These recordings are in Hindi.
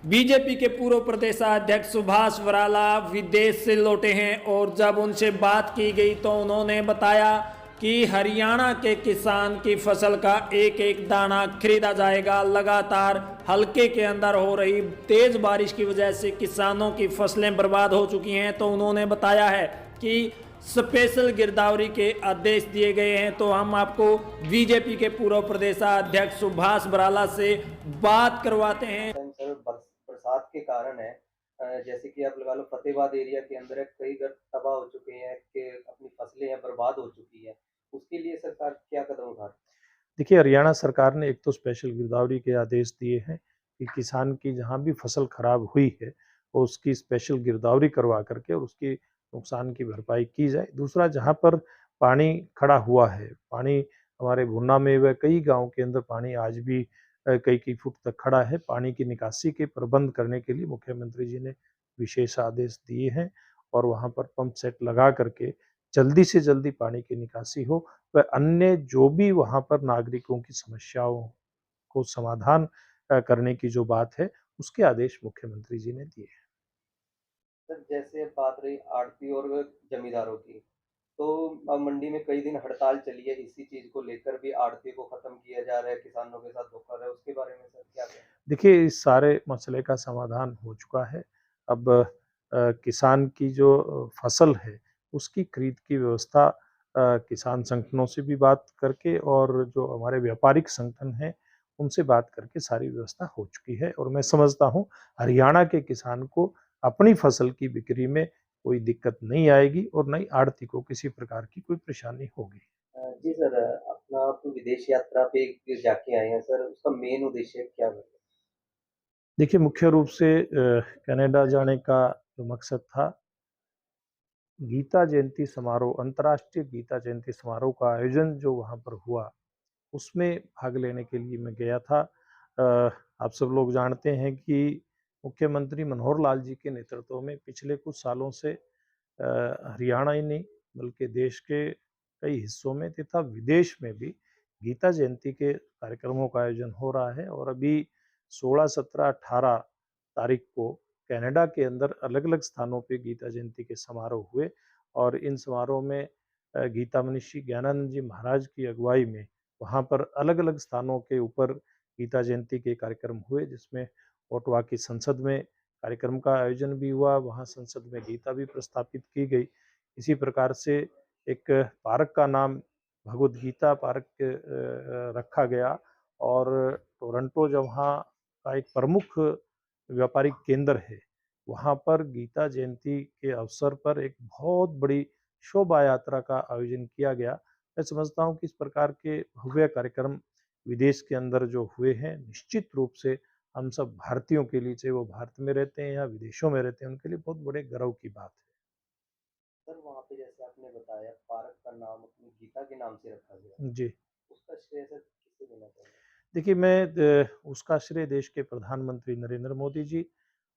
बीजेपी के पूर्व प्रदेशाध्यक्ष सुभाष बराला विदेश से लौटे हैं और जब उनसे बात की गई तो उन्होंने बताया कि हरियाणा के किसान की फसल का एक एक दाना खरीदा जाएगा। लगातार हल्के के अंदर हो रही तेज बारिश की वजह से किसानों की फसलें बर्बाद हो चुकी हैं। तो उन्होंने बताया है कि स्पेशल गिरदावरी के आदेश दिए गए हैं। तो हम आपको बीजेपी के पूर्व प्रदेशाध्यक्ष सुभाष बराला से बात करवाते हैं। सर बरसात के कारण है। जैसे कि आप लगा लो फतेहाबाद एरिया के अंदर है, कई घर तबाह हो चुके हैं कि अपनी फसलें हैं बर्बाद हो चुकी है। उसके लिए सरकार क्या कदम उठा रही है? देखिए, हरियाणा सरकार ने एक तो स्पेशल गिरदावरी के आदेश दिए हैं कि किसान की जहाँ भी फसल खराब हुई है वो उसकी स्पेशल गिरदावरी करवा करके और उसकी नुकसान की भरपाई की जाए। दूसरा, जहाँ पर पानी खड़ा हुआ है, पानी हमारे भुन्ना में व कई गाँव के अंदर पानी आज भी कई कई फुट तक खड़ा है। पानी की निकासी के प्रबंध करने के लिए मुख्यमंत्री जी ने विशेष आदेश दिए हैं और वहाँ पर पंप सेट लगा करके जल्दी से जल्दी पानी की निकासी हो व अन्य जो भी वहाँ पर नागरिकों की समस्याओं को समाधान करने की जो बात है, उसके आदेश मुख्यमंत्री जी ने दिए हैं। सर जैसे बात रही आड़ती और जमींदारों की, तो अब मंडी में कई दिन हड़ताल चली है, इसी चीज को लेकर भी आड़ती को खत्म किया जा रहा है, किसानों के साथ धोखा हो रहा है, उसके बारे में सर क्या कहें? देखिए, इस सारे मसले का समाधान हो चुका है। अब किसान की जो फसल है, उसकी खरीद की व्यवस्था किसान संगठनों से भी बात करके और जो हमारे व्यापारिक संगठन हैं, उनसे बात करके सारी व्यवस्था हो चुकी है और मैं समझता हूँ, हरियाणा के किसान को अपनी फसल की बिक्री में कोई दिक्कत नहीं आएगी और ना ही आढ़ती को किसी प्रकार की कोई परेशानी होगी। जी सर, अपना आप विदेश यात्रा पे जाके आए हैं सर, उसका मेन उद्देश्य क्या है? देखिए, मुख्य रूप से कनाडा जाने का जो मकसद था, गीता जयंती समारोह, अंतर्राष्ट्रीय गीता जयंती समारोह का आयोजन जो वहाँ पर हुआ, उसमें भाग लेने के लिए मैं गया था। आप सब लोग जानते हैं कि मुख्यमंत्री मनोहर लाल जी के नेतृत्व में पिछले कुछ सालों से हरियाणा ही नहीं बल्कि देश के कई हिस्सों में तथा विदेश में भी गीता जयंती के कार्यक्रमों का आयोजन हो रहा है और अभी 16, 17, 18 तारीख को कनाडा के अंदर अलग-अलग स्थानों पे गीता जयंती के समारोह हुए और इन समारोह में गीता मनीषी ज्ञानानंद जी महाराज की अगुवाई में वहाँ पर अलग-अलग स्थानों के ऊपर गीता जयंती के कार्यक्रम हुए, जिसमें ओटावा की संसद में कार्यक्रम का आयोजन भी हुआ, वहाँ संसद में गीता भी प्रस्थापित की गई। इसी प्रकार से एक पार्क का नाम भगवद गीता पार्क रखा गया और टोरंटो जो वहाँ का एक प्रमुख व्यापारिक केंद्र है, वहाँ पर गीता जयंती के अवसर पर एक बहुत बड़ी शोभा यात्रा का आयोजन किया गया। मैं समझता हूँ कि इस प्रकार के भव्य कार्यक्रम विदेश के अंदर जो हुए हैं, निश्चित रूप से हम सब भारतीयों के लिए, चाहे वो भारत में रहते हैं या विदेशों में रहते हैं, उनके लिए बहुत बड़े गर्व की बात है। सर वहाँ पे जैसे आपने बताया पार्क का नाम अपनी गीता के नाम से रखा गया, जी। उसका श्रेय सर किसे देना चाहिए? देखिए, मैं उसका श्रेय देश के प्रधानमंत्री नरेंद्र मोदी जी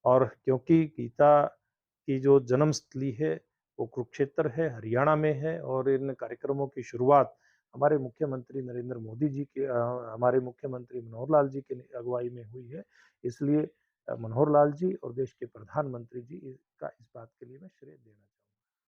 और क्योंकि गीता की जो जन्मस्थली है, वो कुरुक्षेत्र है, हरियाणा में है और इन कार्यक्रमों की शुरुआत हमारे मुख्यमंत्री नरेंद्र मोदी जी के हमारे मुख्यमंत्री मनोहर लाल जी की अगुवाई में हुई है। इसलिए मनोहर लाल जी और देश के प्रधानमंत्री जी का इस बात के लिए मैं श्रेय देना चाहूँगा।